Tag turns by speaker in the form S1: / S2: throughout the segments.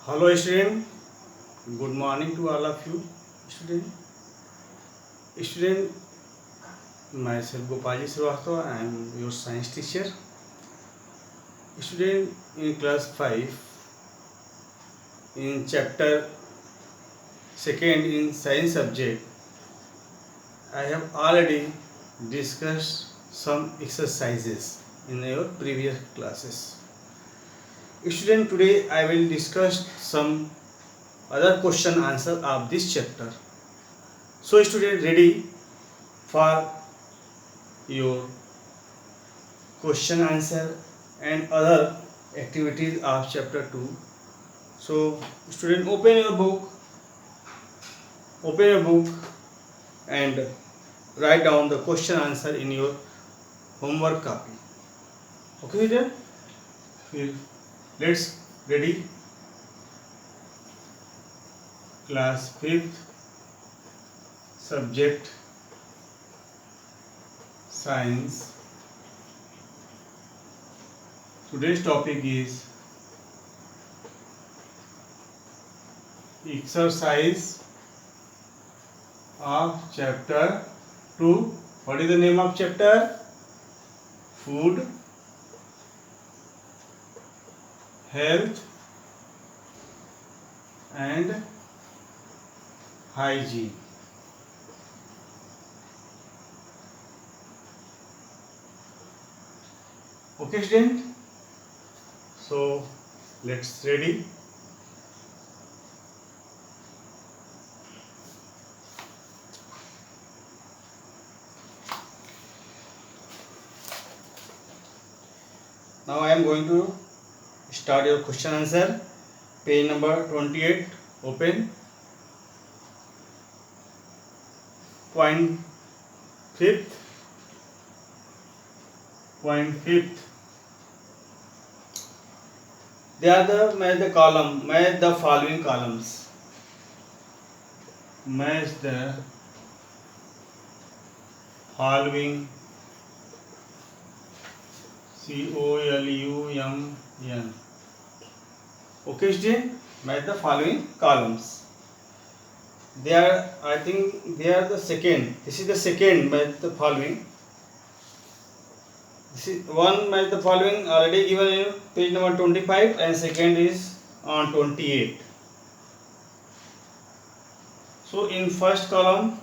S1: Hello student, good morning to all of you student. Student, myself Gopalji Srivastava, I am your science teacher. Student, in class 5, in chapter 2nd in science subject, I have already discussed some exercises in your previous classes. Student, today I will discuss some other question answer of this chapter. So student, ready for your question answer and other activities of chapter 2. So student, open your book and write down the question answer in your homework copy. Okay then, let's ready. Class 5th, subject science. Today's topic is exercise of chapter 2. What is the name of chapter? Food, health and hygiene. Okay student, so let's ready. Now I am going to start your question answer. Page number 28, open. Point fifth. They are match the following columns. Match the following COLUMN. Okay student, match the following columns. They are, I think they are the second. This is the second match the following. This is one match the following already given in page number 25 and second is on 28. So in first column,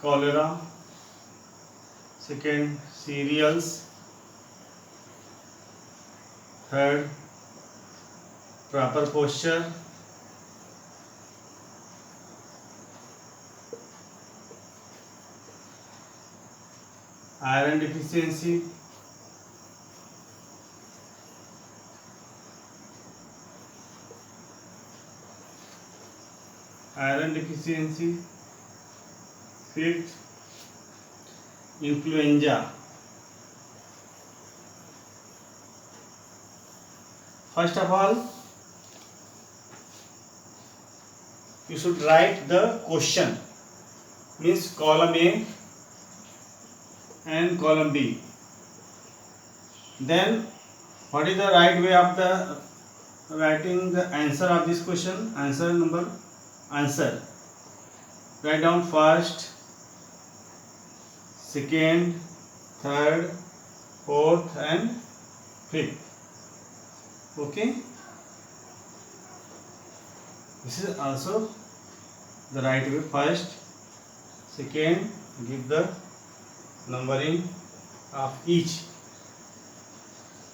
S1: cholera, second cereals, third proper posture, iron deficiency, fifth influenza. First of all, you should write the question, means column A and column B. Then what is the right way of the writing the answer of this question? Answer. Write down first, second, third, fourth and fifth. Okay. This is also the right way. First, second, give the numbering of each.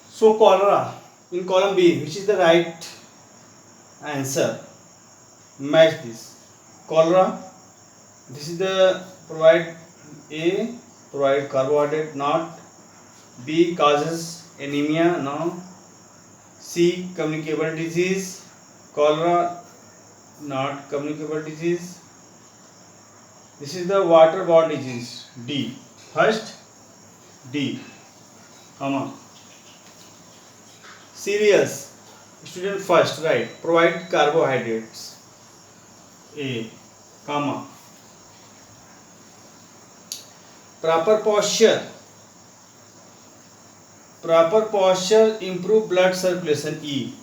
S1: So cholera in column B, which is the right answer? Match this. Cholera. This is the provide A, provide carbohydrate not. B, causes anemia no. C, communicable disease. Cholera not communicable disease. This is the waterborne disease. D. First D, comma. Cereals. Student first, right? Provide carbohydrates. A, comma. Proper posture. proper posture improve blood circulation E,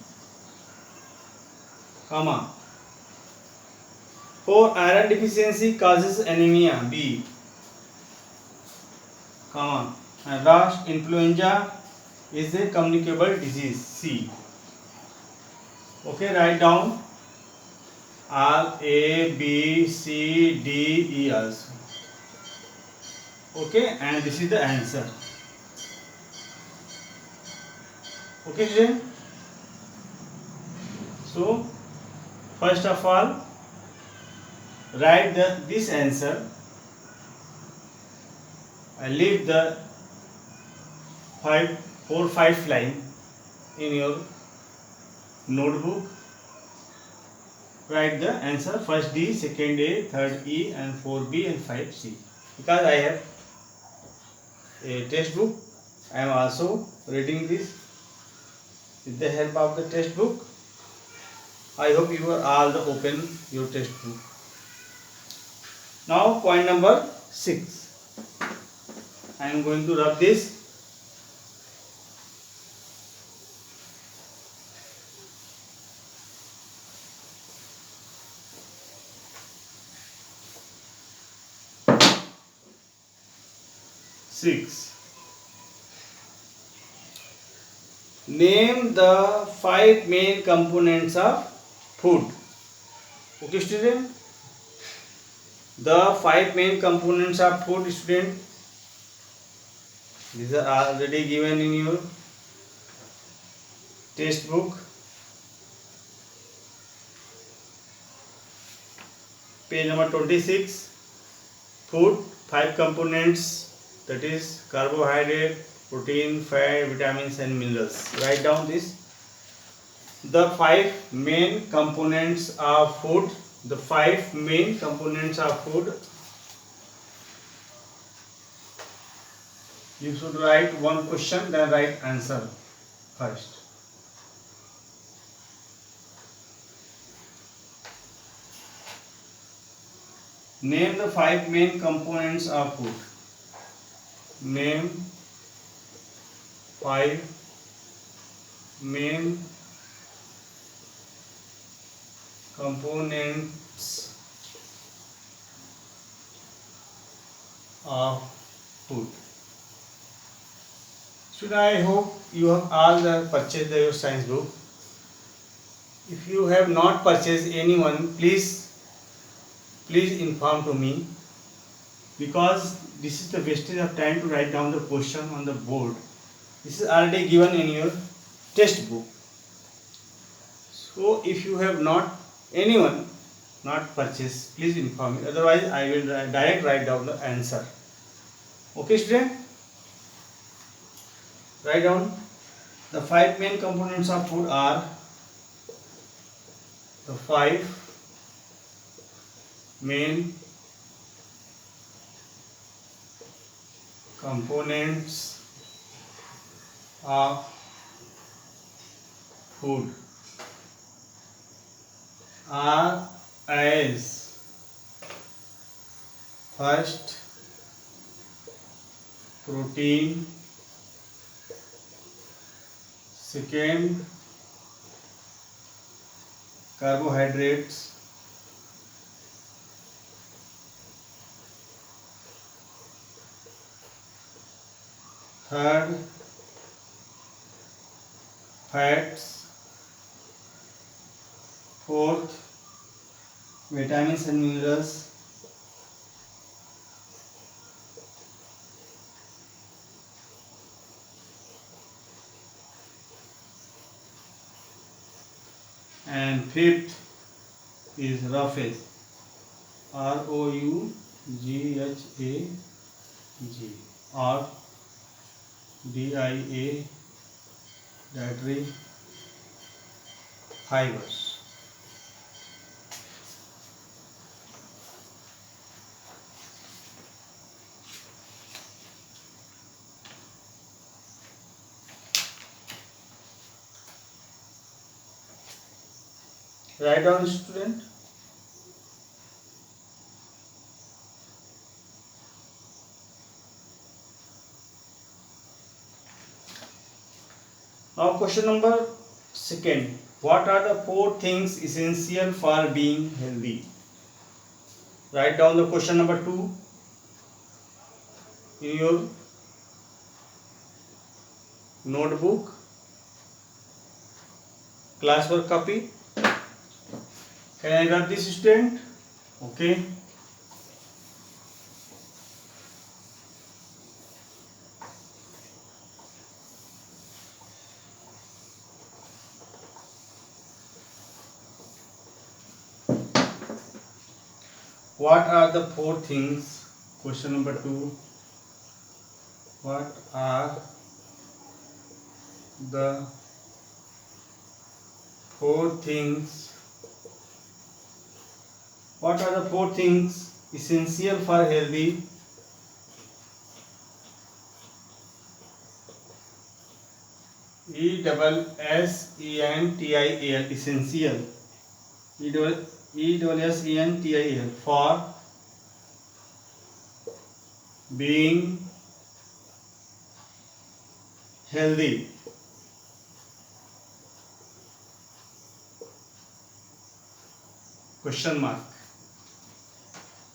S1: comma. For iron deficiency causes anemia B, comma. And last, influenza is a communicable disease C. Okay, write down all A, B, C, D, E also. Okay, and this is the answer. Okay, student. So, first of all, write this answer. I leave the 5 line in your notebook. Write the answer, first D, second A, third E, and 4B and 5C. Because I have a textbook, I am also reading this with the help of the textbook. I hope you are all open your textbook. Now point number 6. I am going to rub this. Name the 5 main components of food. Okay, student. The 5 main components of food, student. These are already given in your textbook. Page number 26. Food, 5 components, that is carbohydrate, protein, fat, vitamins and minerals. Write down this. The 5 main components of food. The 5 main components of food. You should write one question, then write answer first. Name the 5 main components of food. Name 5 main components of food. Student, I hope you have all purchased your science book. If you have not purchased anyone, please inform to me, because this is the wastage of time to write down the question on the board. This is already given in your textbook. So if you have not anyone not purchased, please inform me. Otherwise, I will direct write down the answer. Okay, student. Write down the 5 main components of food are the 5 main components of food are as: first, protein; second, carbohydrates; third, fats; fourth, vitamins and minerals; and fifth is roughage, ROUGHAGE, or DIA, dietary fibers. Write down, student. Now question number second. What are the 4 things essential for being healthy? Write down the question number 2 in your notebook, classwork copy. Can I rub this, student? Okay. What are the 4 things? Question number 2. What are the 4 things? What are the 4 things essential for healthy? ESSENTIAL, essential. ESSENTIAL, for being healthy. Question mark.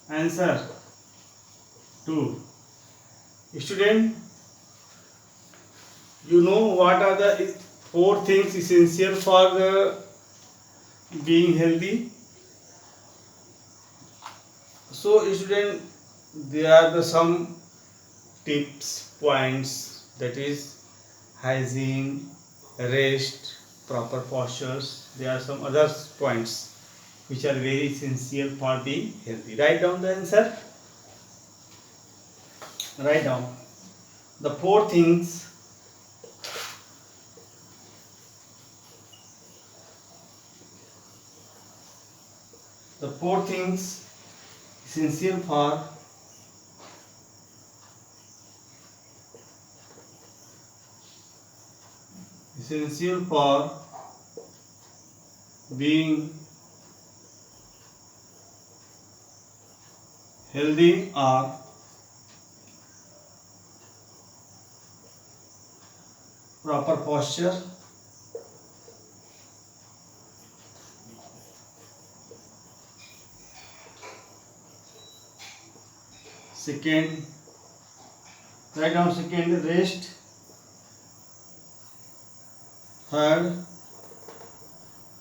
S1: Answer 2. Student, you know what are the 4 things essential for being healthy? So student, there are the some tips, points, that is hygiene, rest, proper postures. There are some other points which are very essential for being healthy. Write down the answer. Write down the 4 things essential for being healthy are: proper posture, second, write down second, rest, third,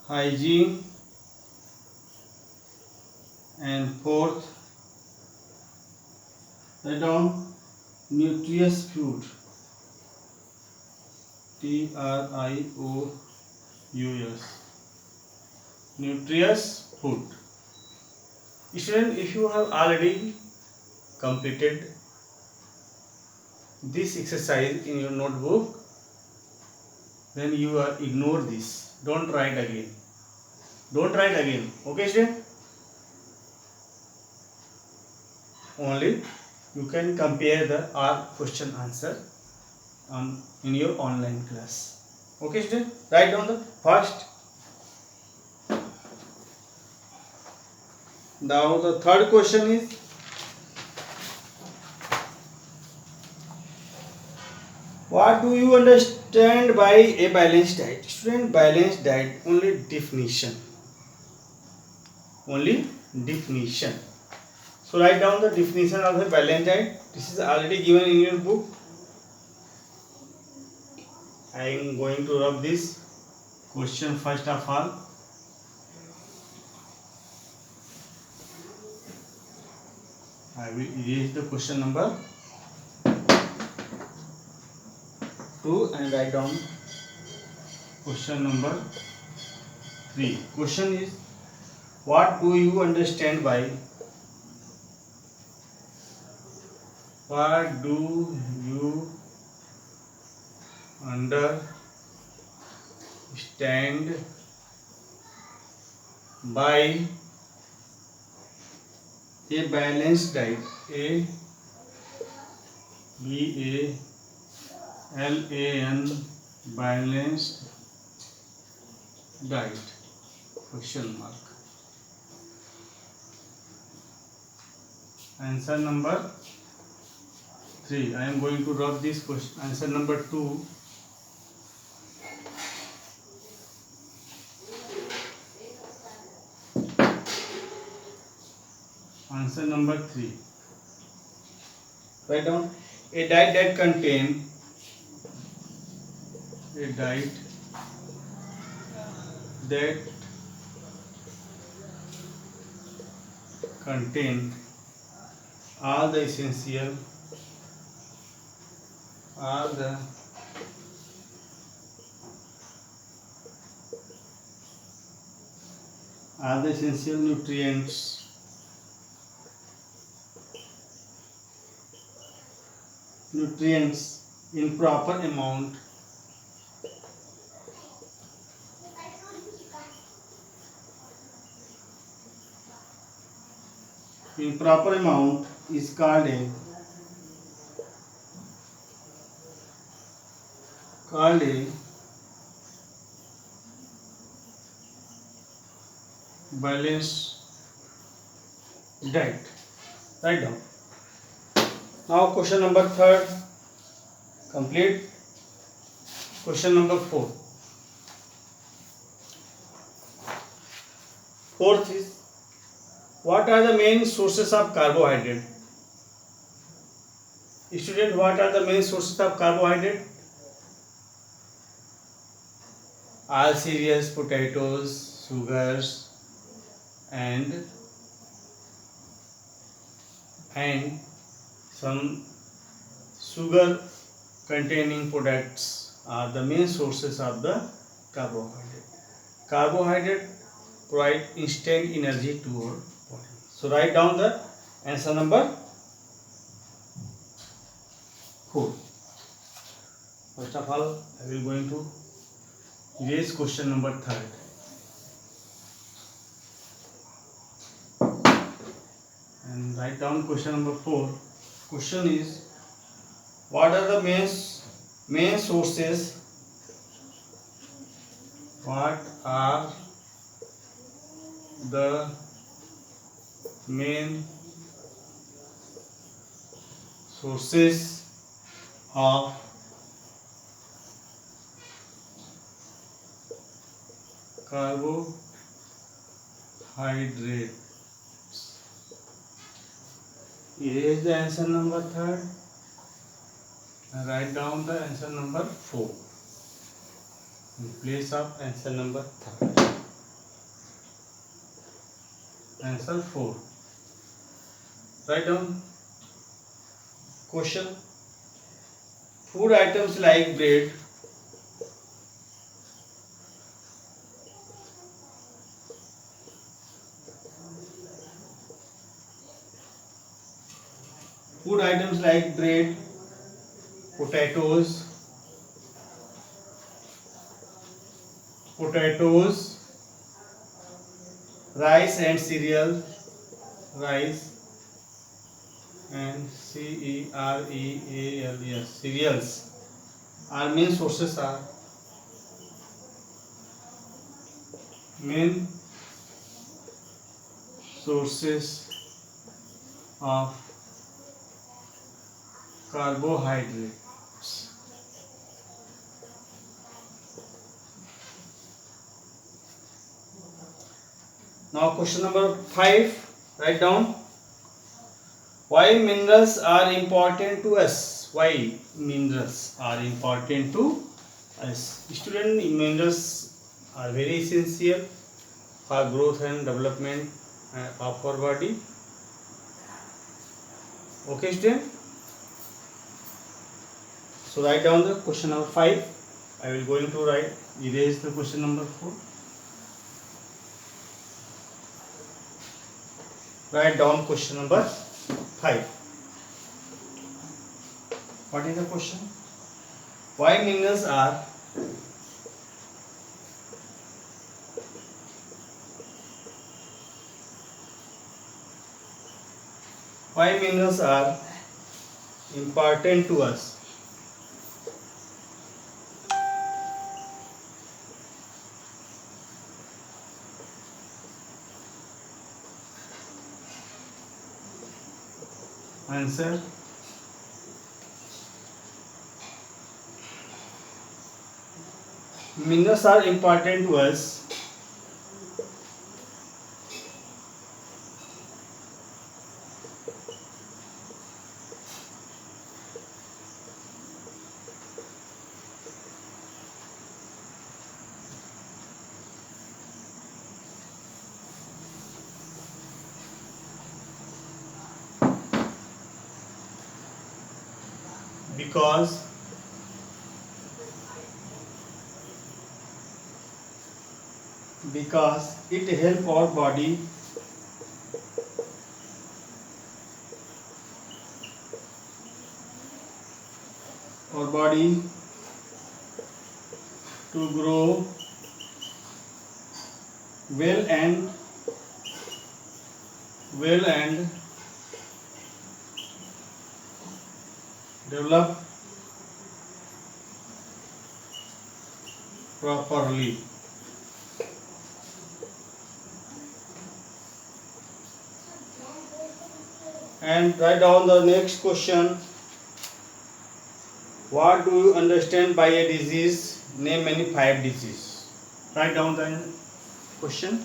S1: hygiene, and fourth, write down nutritious food, TRIOUS, nutritious food. Student, if you have already completed this exercise in your notebook, then you are ignore this. Don't write again. Don't write again. Okay, student? Only you can compare the question answer in your online class. Okay, student? Write down the first. Now the third question is, what do you understand by a balanced diet? Student, balanced diet, only definition. Only definition. So write down the definition of a balanced diet. This is already given in your book. I am going to rub this question first of all. I will erase the question number 2 and write down question number 3. Question is, what do you understand by? What do you understand by a balanced diet? BALAN, balanced diet, question mark. Answer number 3. I am going to rub this question. Answer number 2. Answer number 3. Write down a diet that contain a diet that contain all the essential all the essential nutrients in proper amount is called a balanced diet. Write down. Now question number 3 complete. Question number 4. Fourth is, what are the main sources of carbohydrate? Student, what are the main sources of carbohydrate? All cereals, potatoes, sugars, and some sugar containing products are the main sources of the carbohydrate. Carbohydrate provide instant energy to our body. So write down the answer number 4. First of all, I will going to erase question number 3. And write down question number 4. Question is, what are the main sources? What are the main sources of carbohydrates? Erase the answer number 3 and write down the answer number 4 in place of answer number 3. Answer 4. Write down question. Food items like bread, potatoes, rice and cereals, cereals are main sources of carbohydrates. Now question number 5. Write down, why minerals are important to us? Why minerals are important to us? Student, minerals are very essential for growth and development of our body. Okay, student. So write down the question number 5. I will going to erase the question number 4. Write down question number 5. What is the question? Why minerals are important to us? Answer. Minerals are important to us because it help our body to grow well and develop properly. And write down the next question. What do you understand by a disease? Name any 5 diseases. Write down the question.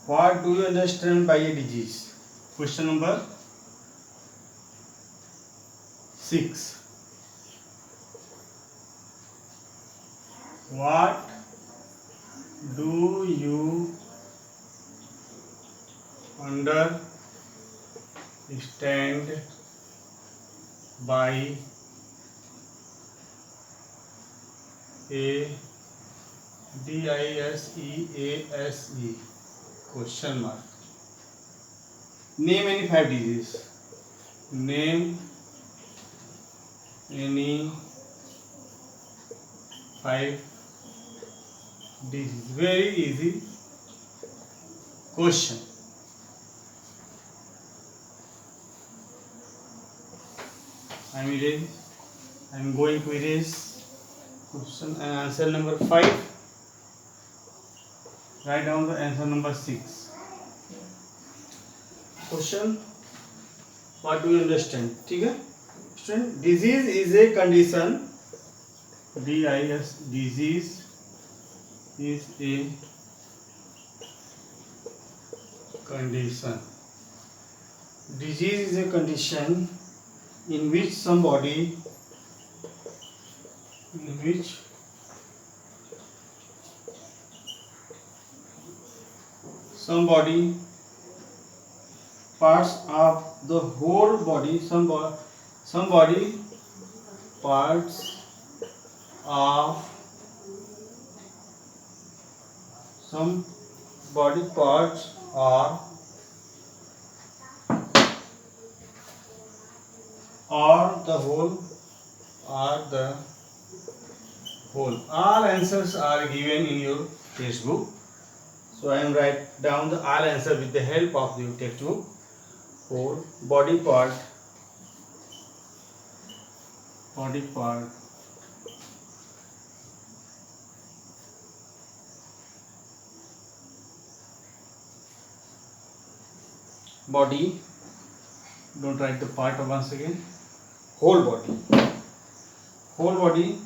S1: What do you understand by a disease? Question number 6. What do you understand by a DISEASE? Question mark. Name any 5 diseases. Name any 5 diseases. Very easy question. I am going to erase question and answer number 5. Write down the answer number 6. Question. What do you understand? ठीक है student. Disease is a condition. Disease is a condition. Disease is a condition in which somebody parts of the whole body, somebody parts of some body parts are the whole. All answers are given in your textbook. So I am write down the all answer with the help of the textbook. Whole body part body. Don't write the part once again. Whole body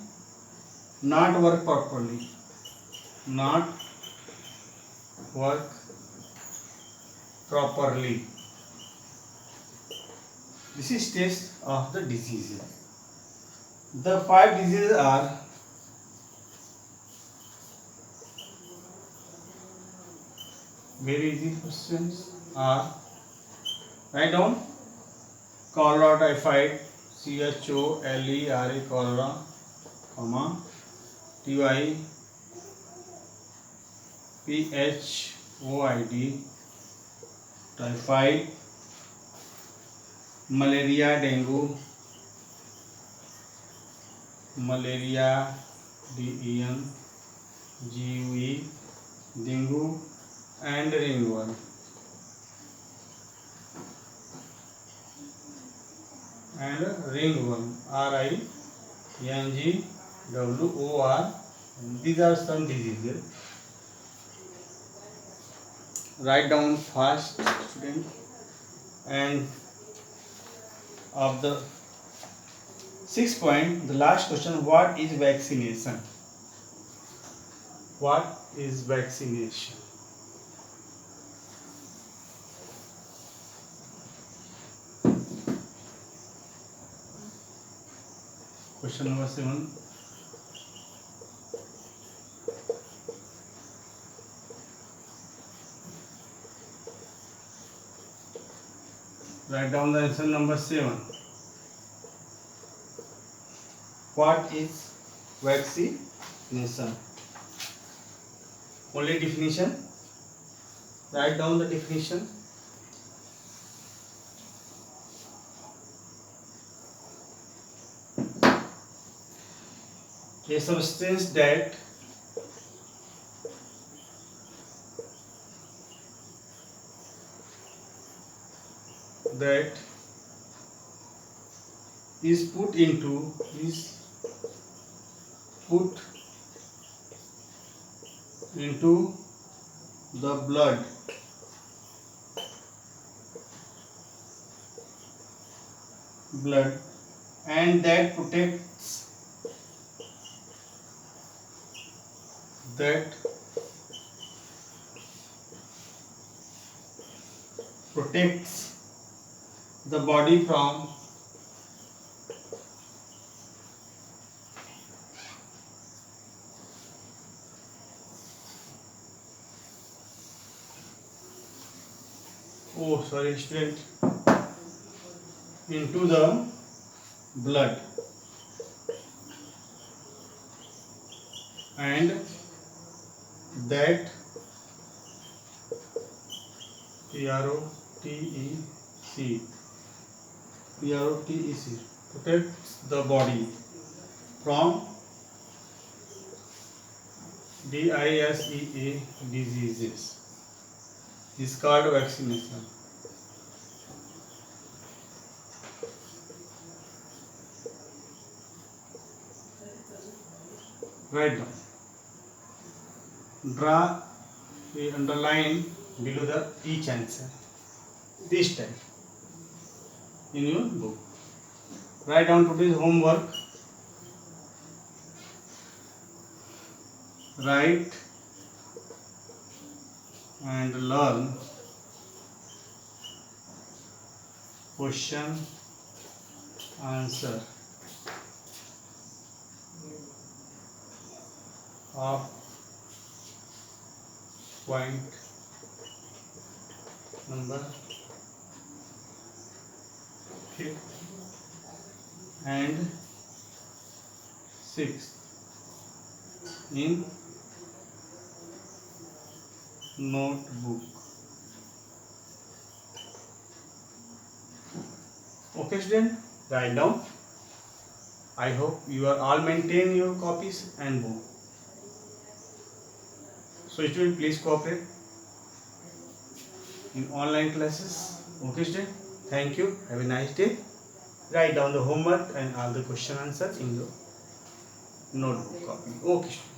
S1: not work properly. This is stage of the diseases. The 5 diseases are very easy questions. Write down cholera, typhoid, CHOLERA, cholera, TYPHOID, typhoid, malaria, dengue, DENGUE, dengue and ringworm. RINGWOR. These are some diseases. Write down fast, student. And of the 6th point, the last question: what is vaccination? What is vaccination? Question number 7. Write down the answer number 7. What is vaccination? Only definition. Write down the definition. A substance that is put into the blood and that protects the body from student, into the blood and that protects the body from DISEA diseases is called vaccination. Write down. Draw the underline below the each answer this time in your book. Write down today's homework. Write and learn question answer of point number 5 and 6 in notebook. Okay student, write down. I hope you are all maintain your copies and book. So student, please cooperate in online classes. Okay student, thank you, have a nice day. Write down the homework and all the question answers in your notebook copy. Okay student.